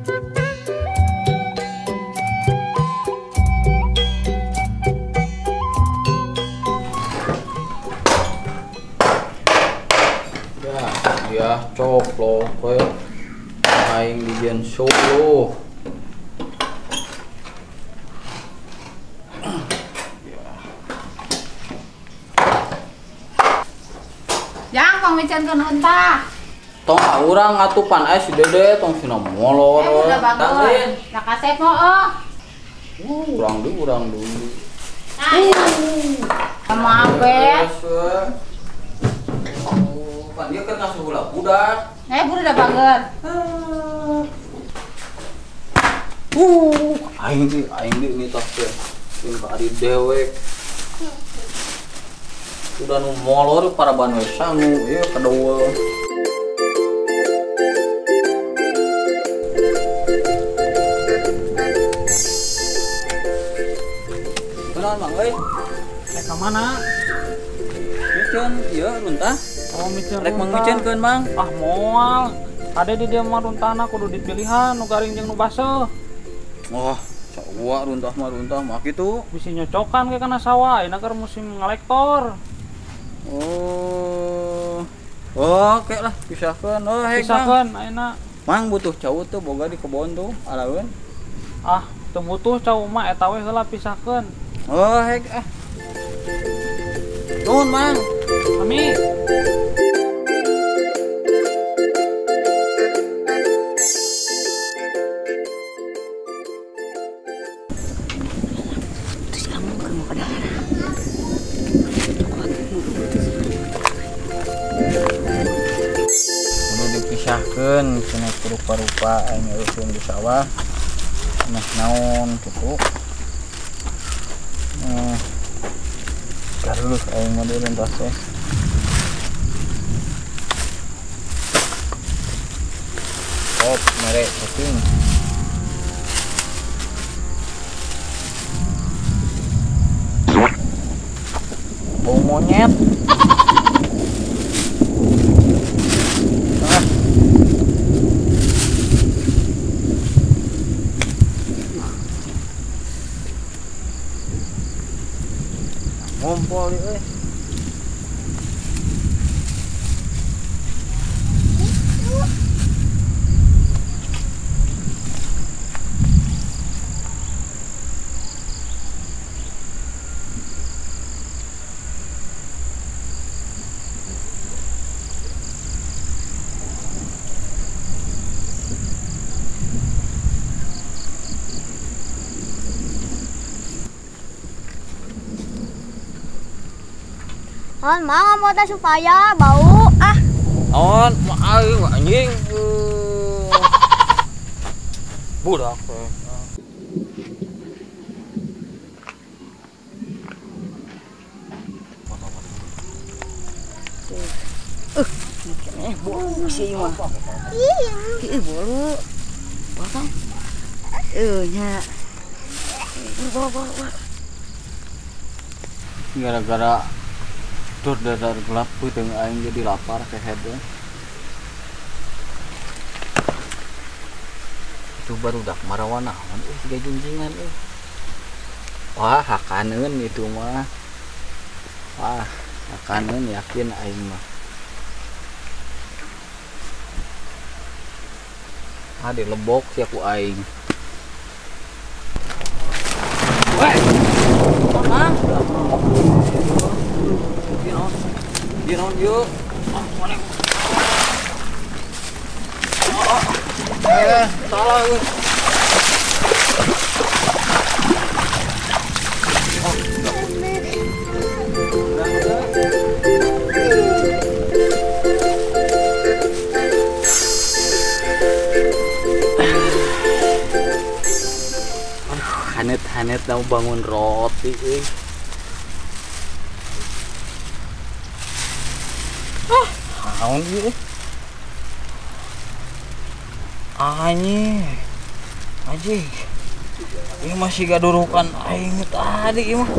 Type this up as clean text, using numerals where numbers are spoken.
Ya coplok we aing dijen solo. Yang tong micankeun heunta. Tong urang atuh pan aya si Dede tong sina molor. Udah bagus. Da kasep moh. Urang dulu. Sama abet. Pan dia kan ngasuh ulah budak. Buru udah banget. Aing di ini tas teh. Ini ka ari dewek. Udah nu molor para ban we sangu ieu kadeueul. Benar Mang euy. Ka mana? Micen ieu runtah. Oh, micen. Rek Mang micenkeun Mang. Ah, moal. Ade di dieu mah runtahna kudu dipilihan nu garing jeung nu baseuh. Wah, sawa runtah mah kitu. Bisi nyocokan ke kana sawah, ayeuna keur musim ngalektor. Oh. Oke lah, pisahkeun. Oh, hek Mang. Pisahkeun ayeuna. Mang butuh cau tuh boga di kebon tuh, alaeun. Ah, teu butuh cau mah eta we heula pisahkeun. Oh, hek ah. Nuhun, Mang. Ami. Dipisahkeun cenah rupa-rupa aing eukeun di sawah. Nah, naon kitu. Gareuh aing mah deui entas teh. Op, mere kucing. Bau monyet. Ngompol di euy. On mau teh supaya bau ah. On aing anjing. Budak teh. Bau sih mah. Ih, bolu. Potong. Nya. Bawa. Gara-gara tur dadar gelap peuteung aing jadi lapar ke hede. Itu barudak marawana naon siga junjingan euy. Wah, hakaneun itu mah. Wah, hakaneun yakin aing mah. Ade lebok siap ku aing. Weh. Mang. Gino yuk. Salah gue. Hanet tau bangun roti euy. Naon ieu? Anjing. Ini masih gadurukan aing tadi ieu mah.